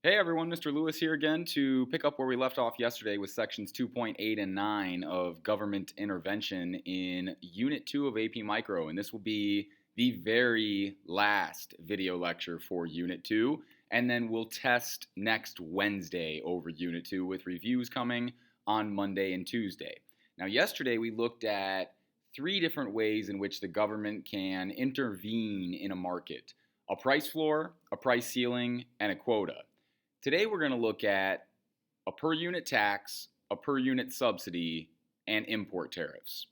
Hey everyone, Mr. Lewis here again to pick up where we left off yesterday with sections 2.8 and 9 of government intervention in Unit 2 of AP Micro. And this will be the very last video lecture for Unit 2. And then we'll test next Wednesday over Unit 2 with reviews coming on Monday and Tuesday. Now, yesterday we looked at three different ways in which the government can intervene in a market: a price floor, a price ceiling, and a quota. Today we're going to look at a per unit tax, a per unit subsidy, and import tariffs.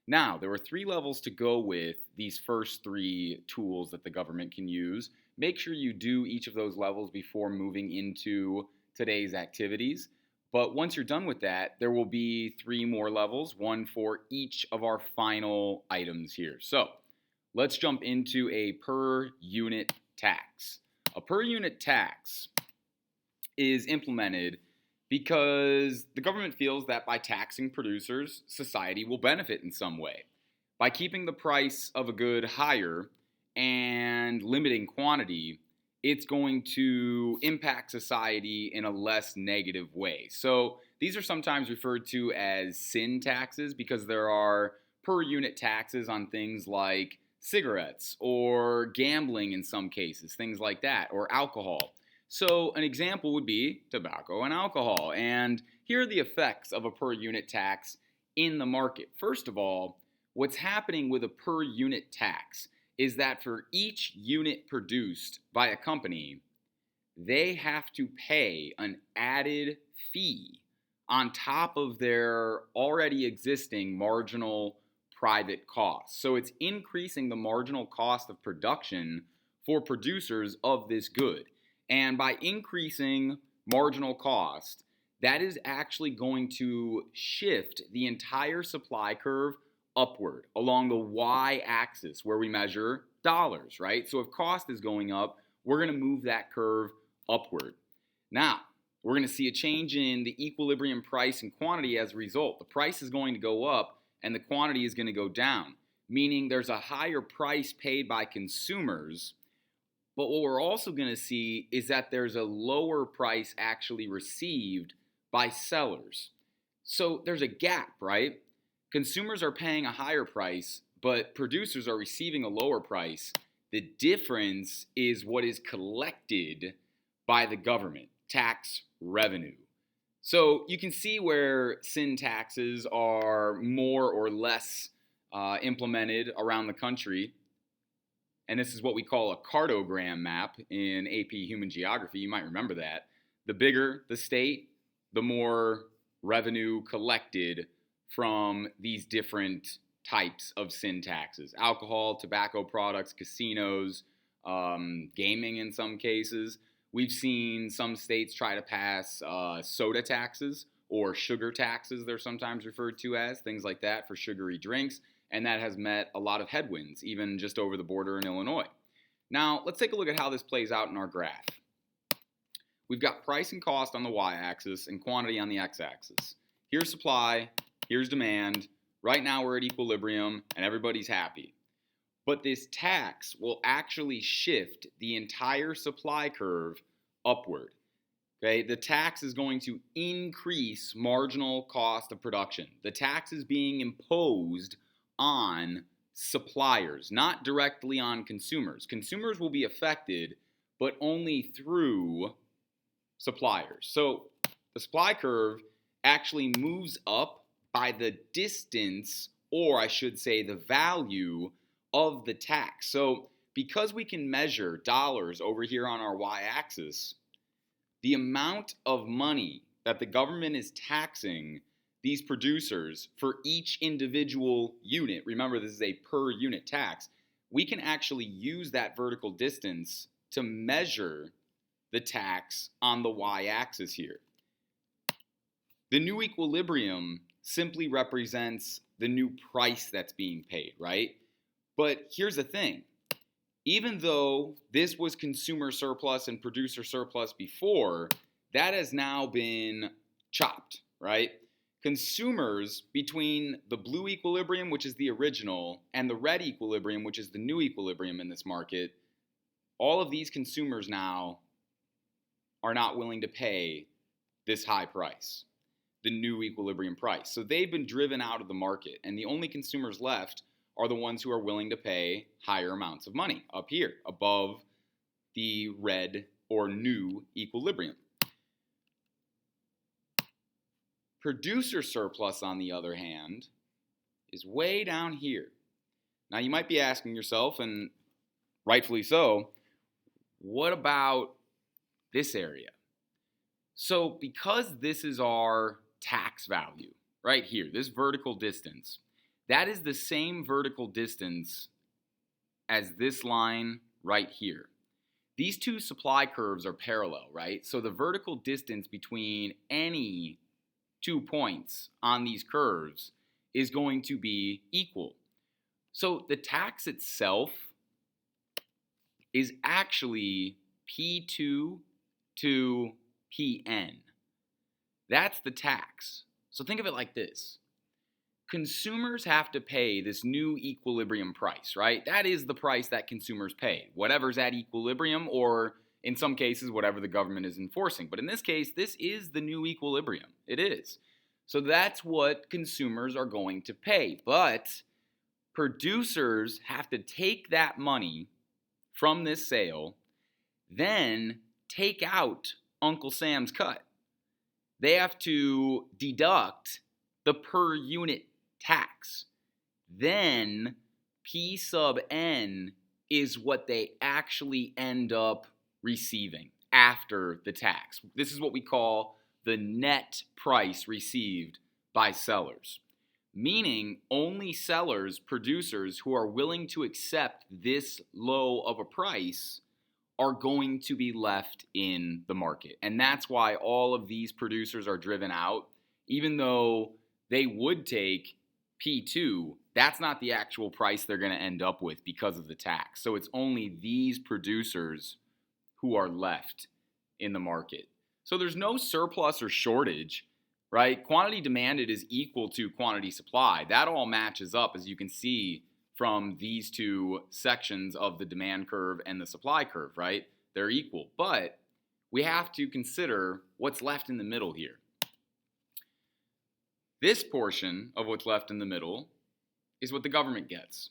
Now, there are three levels to go with these first three tools that the government can use. Make sure you do each of those levels before moving into today's activities. But once you're done with that, there will be three more levels, one for each of our final items here. So let's jump into a per unit tax. A per unit tax is implemented because the government feels that by taxing producers, society will benefit in some way. By keeping the price of a good higher and limiting quantity, it's going to impact society in a less negative way. So these are sometimes referred to as sin taxes because there are per unit taxes on things like cigarettes or gambling in some cases, things like that, or alcohol. So an example would be tobacco and alcohol. And here are the effects of a per unit tax in the market. First of all, what's happening with a per unit tax is that for each unit produced by a company, they have to pay an added fee on top of their already existing marginal private costs. So it's increasing the marginal cost of production for producers of this good. And by increasing marginal cost, that is actually going to shift the entire supply curve upward along the y-axis where we measure dollars, right? So if cost is going up, we're going to move that curve upward. Now, we're going to see a change in the equilibrium price and quantity as a result. The price is going to go up and the quantity is going to go down, meaning there's a higher price paid by consumers. But what we're also going to see is that there's a lower price actually received by sellers. So there's a gap, right? Consumers are paying a higher price, but producers are receiving a lower price. The difference is what is collected by the government, tax revenue. So you can see where sin taxes are more or less implemented around the country. And this is what we call a cartogram map in AP Human Geography. You might remember that. The bigger the state, the more revenue collected from these different types of sin taxes: alcohol, tobacco products, casinos, gaming in some cases. We've seen some states try to pass soda taxes or sugar taxes, they're sometimes referred to as, things like that for sugary drinks. And that has met a lot of headwinds, even just over the border in Illinois. Now, let's take a look at how this plays out in our graph. We've got price and cost on the y-axis and quantity on the x-axis. Here's supply, here's demand. Right now we're at equilibrium and everybody's happy. But this tax will actually shift the entire supply curve upward. Okay, the tax is going to increase marginal cost of production. The tax is being imposed on suppliers, not directly on consumers. Consumers will be affected, but only through suppliers. So the supply curve actually moves up by the distance, or I should say the value of the tax. So because we can measure dollars over here on our y-axis, the amount of money that the government is taxing these producers for each individual unit, remember this is a per unit tax, we can actually use that vertical distance to measure the tax on the y-axis here. The new equilibrium simply represents the new price that's being paid, right? But here's the thing. Even though this was consumer surplus and producer surplus before, that has now been chopped, right? Consumers, between the blue equilibrium, which is the original, and the red equilibrium, which is the new equilibrium in this market, all of these consumers now are not willing to pay this high price, the new equilibrium price. So they've been driven out of the market, and the only consumers left are the ones who are willing to pay higher amounts of money up here, above the red or new equilibrium. Producer surplus, on the other hand, is way down here. Now you might be asking yourself, and rightfully so, what about this area? So because this is our tax value right here, this vertical distance, that is the same vertical distance as this line right here. These two supply curves are parallel, right? So the vertical distance between any 2 points on these curves is going to be equal. So the tax itself is actually P2 to Pn. That's the tax. So think of it like this. Consumers have to pay this new equilibrium price, right? That is the price that consumers pay, whatever's at equilibrium, or in some cases, whatever the government is enforcing. But in this case, this is the new equilibrium. It is. So that's what consumers are going to pay. But producers have to take that money from this sale, then take out Uncle Sam's cut. They have to deduct the per unit tax. Then P sub n is what they actually end up receiving after the tax. This is what we call the net price received by sellers. Meaning only sellers, producers who are willing to accept this low of a price are going to be left in the market. And that's why all of these producers are driven out. Even though they would take P2, that's not the actual price they're going to end up with because of the tax. So it's only these producers who are left in the market. So there's no surplus or shortage, right? Quantity demanded is equal to quantity supply. That all matches up, as you can see from these two sections of the demand curve and the supply curve, right? They're equal. But we have to consider what's left in the middle here. This portion of what's left in the middle is what the government gets.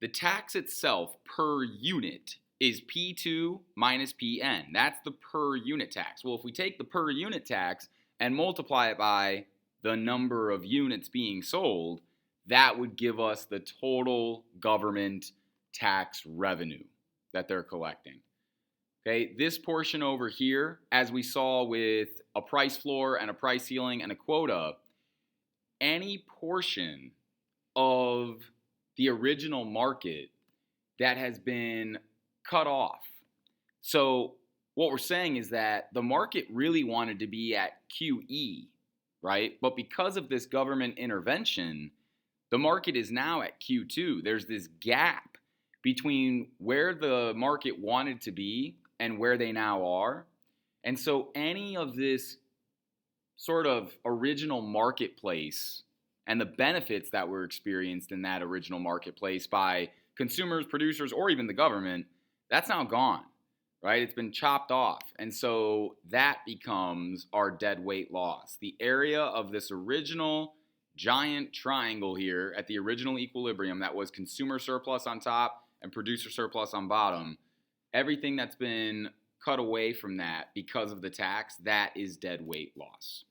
The tax itself per unit is P2 minus Pn. That's the per unit tax. Well, if we take the per unit tax and multiply it by the number of units being sold, that would give us the total government tax revenue that they're collecting. Okay, this portion over here, as we saw with a price floor and a price ceiling and a quota, any portion of the original market that has been cut off. So what we're saying is that the market really wanted to be at QE, right? But because of this government intervention, the market is now at Q2. There's this gap between where the market wanted to be and where they now are. And so any of this sort of original marketplace and the benefits that were experienced in that original marketplace by consumers, producers, or even the government, that's now gone, right? It's been chopped off. And so that becomes our dead weight loss. The area of this original giant triangle here at the original equilibrium that was consumer surplus on top and producer surplus on bottom, everything that's been cut away from that because of the tax, that is dead weight loss.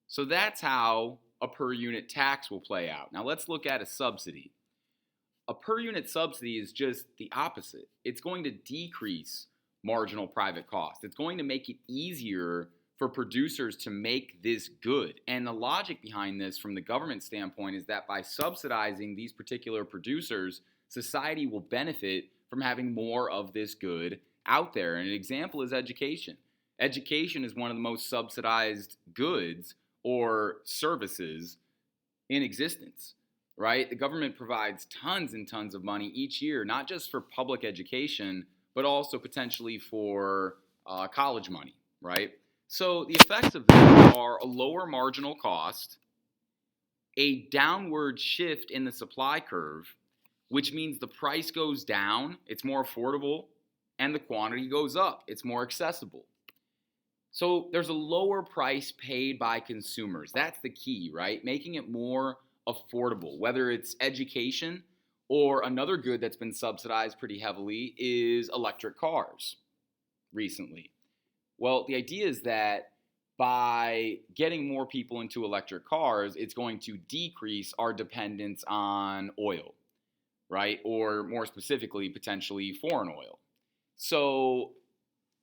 So that's how a per unit tax will play out. Now let's look at a subsidy. A per unit subsidy is just the opposite. It's going to decrease marginal private cost. It's going to make it easier for producers to make this good. And the logic behind this from the government standpoint is that by subsidizing these particular producers, society will benefit from having more of this good out there. And an example is education. Education is one of the most subsidized goods or services in existence, right? The government provides tons and tons of money each year, not just for public education, but also potentially for college money, right? So the effects of this are a lower marginal cost, a downward shift in the supply curve, which means the price goes down, it's more affordable, and the quantity goes up, it's more accessible. So there's a lower price paid by consumers. That's the key, right? Making it more affordable, whether it's education or another good that's been subsidized pretty heavily is electric cars recently. Well, the idea is that by getting more people into electric cars, it's going to decrease our dependence on oil, right? Or more specifically, potentially foreign oil. So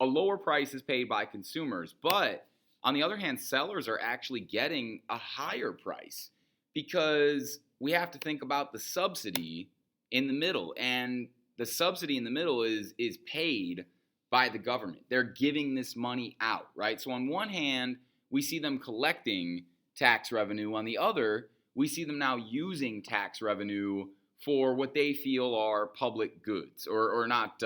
a lower price is paid by consumers, but on the other hand, sellers are actually getting a higher price because we have to think about the subsidy in the middle, and the subsidy in the middle is paid by the government. They're giving this money out, right? So on one hand, we see them collecting tax revenue. On the other, we see them now using tax revenue for what they feel are public goods, or not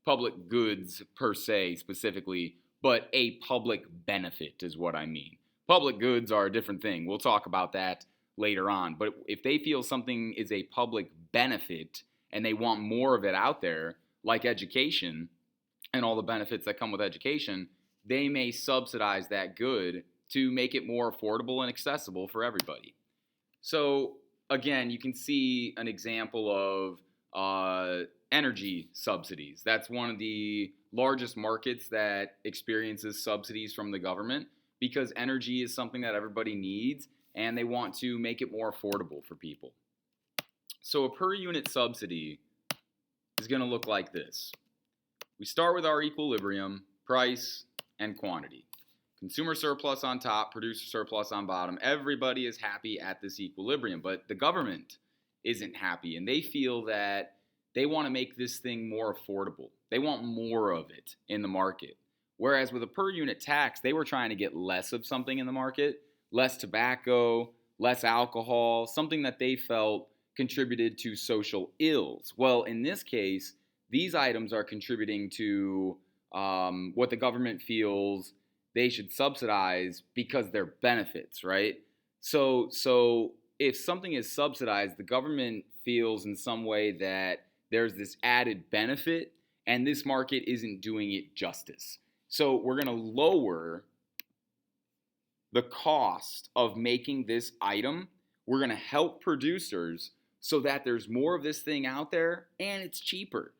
public goods per se specifically, but a public benefit is what I mean. Public goods are a different thing. We'll talk about that later on. But if they feel something is a public benefit and they want more of it out there, like education and all the benefits that come with education, they may subsidize that good to make it more affordable and accessible for everybody. So again, you can see an example of energy subsidies. That's one of the largest markets that experiences subsidies from the government because energy is something that everybody needs and they want to make it more affordable for people. So a per unit subsidy is going to look like this. We start with our equilibrium, price, and quantity. Consumer surplus on top, producer surplus on bottom. Everybody is happy at this equilibrium, but the government isn't happy, and they feel that they want to make this thing more affordable. They want more of it in the market. Whereas with a per unit tax, they were trying to get less of something in the market, less tobacco, less alcohol, something that they felt contributed to social ills. Well, in this case, these items are contributing to what the government feels they should subsidize because they're benefits, right? So if something is subsidized, the government feels in some way that there's this added benefit and this market isn't doing it justice. So we're going to lower the cost of making this item. We're going to help producers so that there's more of this thing out there and it's cheaper.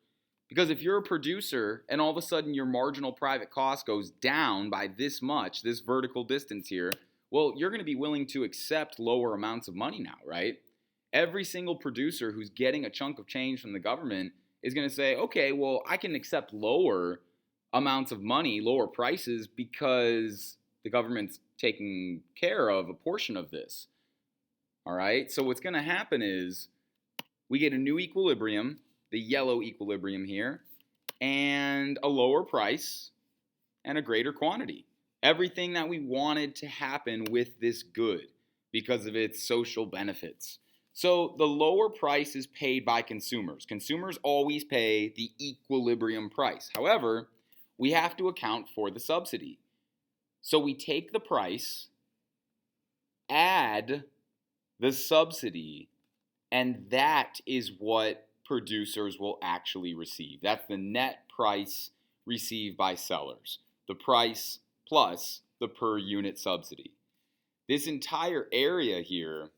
Because if you're a producer and all of a sudden your marginal private cost goes down by this much, this vertical distance here, well, you're going to be willing to accept lower amounts of money now, right? Every single producer who's getting a chunk of change from the government is going to say, okay, well, I can accept lower amounts of money, lower prices, because the government's taking care of a portion of this. All right, so what's going to happen is we get a new equilibrium, the yellow equilibrium here, and a lower price and a greater quantity. Everything that we wanted to happen with this good because of its social benefits. So the lower price is paid by consumers. Consumers always pay the equilibrium price. However, we have to account for the subsidy. So we take the price, add the subsidy, and that is what producers will actually receive. That's the net price received by sellers. The price plus the per unit subsidy. This entire area here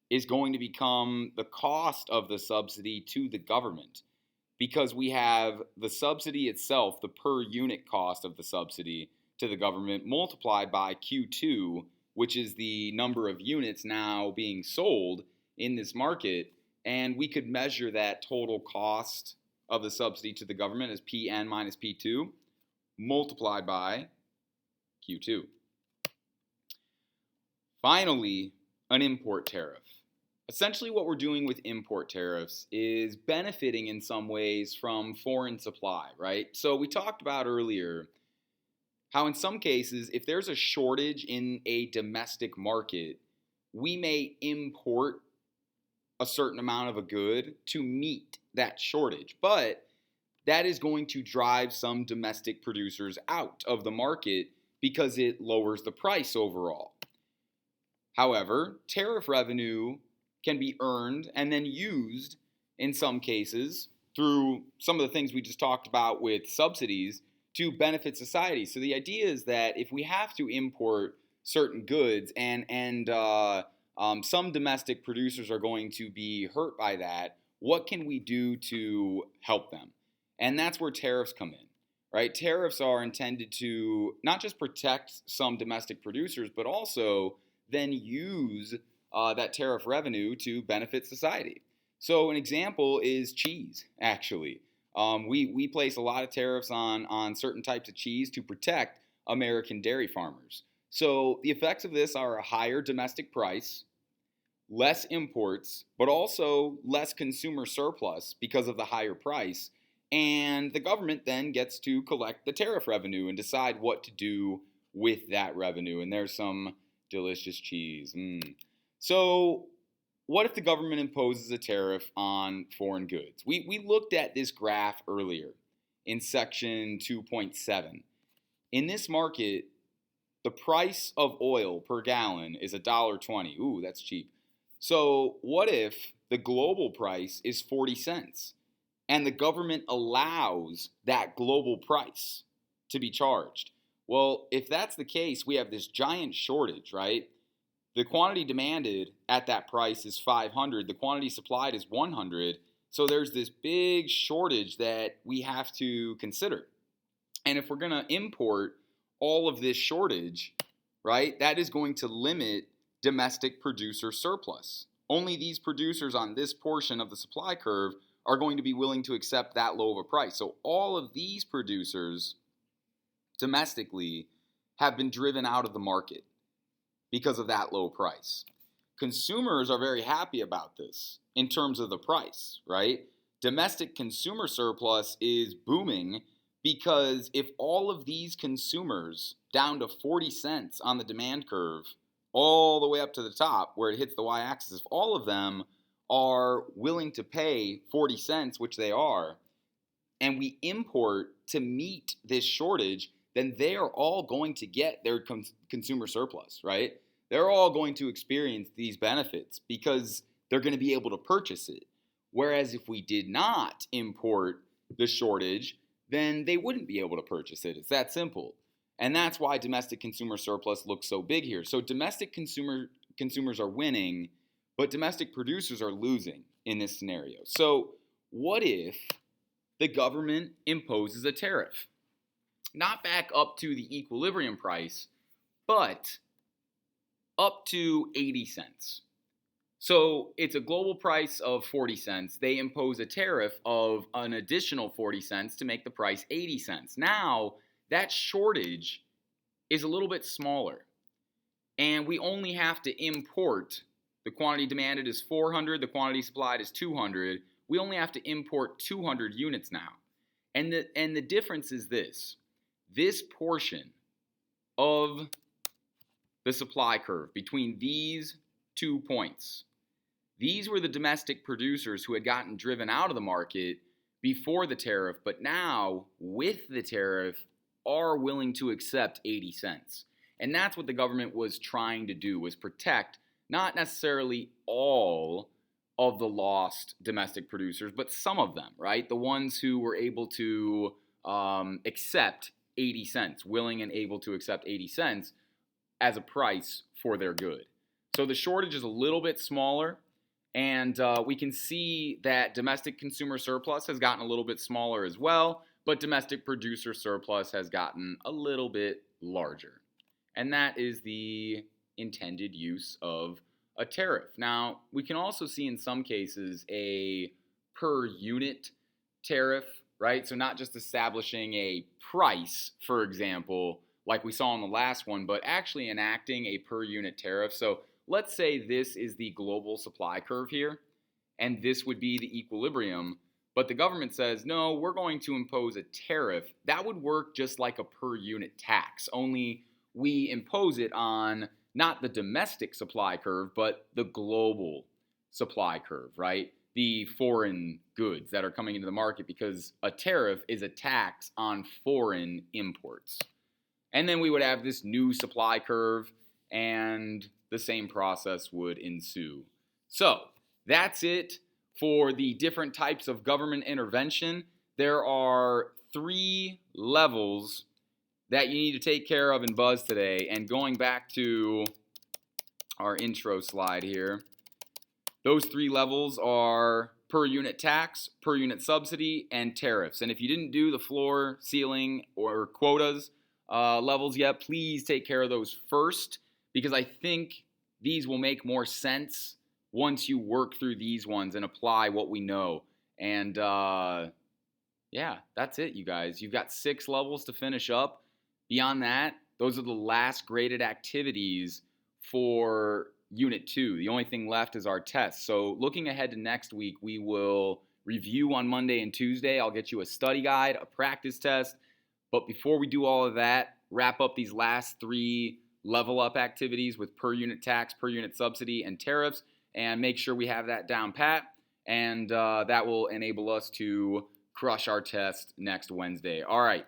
is going to become the cost of the subsidy to the government because we have the subsidy itself, the per unit cost of the subsidy to the government multiplied by Q2, which is the number of units now being sold in this market. And we could measure that total cost of the subsidy to the government as Pn minus P2 multiplied by Q2. Finally, an import tariff. Essentially what we're doing with import tariffs is benefiting in some ways from foreign supply, right? So we talked about earlier how in some cases, if there's a shortage in a domestic market, we may import a certain amount of a good to meet that shortage. But that is going to drive some domestic producers out of the market because it lowers the price overall. However, tariff revenue can be earned and then used in some cases through some of the things we just talked about with subsidies to benefit society. So the idea is that if we have to import certain goods and some domestic producers are going to be hurt by that, what can we do to help them? And that's where tariffs come in, right? Tariffs are intended to not just protect some domestic producers, but also then use that tariff revenue to benefit society. So an example is cheese, actually. We place a lot of tariffs on certain types of cheese to protect American dairy farmers. So the effects of this are a higher domestic price, less imports, but also less consumer surplus because of the higher price. And the government then gets to collect the tariff revenue and decide what to do with that revenue. And there's some delicious cheese. So, what if the government imposes a tariff on foreign goods? We looked at this graph earlier in section 2.7. In this market, the price of oil per gallon is $1.20. Ooh, that's cheap. So what if the global price is 40 cents and the government allows that global price to be charged? Well, if that's the case, we have this giant shortage, right? The quantity demanded at that price is 500. The quantity supplied is 100. So there's this big shortage that we have to consider. And if we're going to import all of this shortage, right, that is going to limit domestic producer surplus. Only these producers on this portion of the supply curve are going to be willing to accept that low of a price. So all of these producers domestically have been driven out of the market because of that low price. Consumers are very happy about this in terms of the price, right? Domestic consumer surplus is booming because if all of these consumers down to 40 cents on the demand curve, all the way up to the top where it hits the y-axis, if all of them are willing to pay 40 cents, which they are, and we import to meet this shortage, then they are all going to get their consumer surplus, right? They're all going to experience these benefits because they're going to be able to purchase it. Whereas if we did not import the shortage, then they wouldn't be able to purchase it. It's that simple. And that's why domestic consumer surplus looks so big here. So domestic consumers are winning, but domestic producers are losing in this scenario. So what if the government imposes a tariff? Not back up to the equilibrium price, but up to 80 cents. So it's a global price of 40 cents. They impose a tariff of an additional 40 cents to make the price 80 cents. Now, that shortage is a little bit smaller. And we only have to import, the quantity demanded is 400, the quantity supplied is 200. We only have to import 200 units now. And the difference is this. This portion of the supply curve between these 2 points, these were the domestic producers who had gotten driven out of the market before the tariff, but now with the tariff are willing to accept 80 cents. And that's what the government was trying to do, was protect not necessarily all of the lost domestic producers, but some of them, right? The ones who were able to accept 80 cents, willing and able to accept 80 cents as a price for their good. So the shortage is a little bit smaller, and we can see that domestic consumer surplus has gotten a little bit smaller as well, but domestic producer surplus has gotten a little bit larger. And that is the intended use of a tariff. Now, we can also see in some cases a per unit tariff, right? So not just establishing a price, for example, like we saw in the last one, but actually enacting a per unit tariff. So let's say this is the global supply curve here, and this would be the equilibrium, but the government says, no, we're going to impose a tariff. That would work just like a per unit tax, only we impose it on not the domestic supply curve, but the global supply curve, right? The foreign goods that are coming into the market, because a tariff is a tax on foreign imports. And then we would have this new supply curve, and the same process would ensue. So that's it for the different types of government intervention. There are 3 levels that you need to take care of in Buzz today. And going back to our intro slide here, those 3 levels are per unit tax, per unit subsidy, and tariffs. And if you didn't do the floor, ceiling, or quotas levels yet, please take care of those first, because I think these will make more sense once you work through these ones and apply what we know. And yeah, that's it, you guys. You've got 6 levels to finish up. Beyond that, those are the last graded activities for Unit 2. The only thing left is our test. So looking ahead to next week, we will review on Monday and Tuesday. I'll get you a study guide, a practice test. But before we do all of that, wrap up these last 3 level up activities with per unit tax, per unit subsidy, and tariffs, and make sure we have that down pat. And that will enable us to crush our test next Wednesday. All right.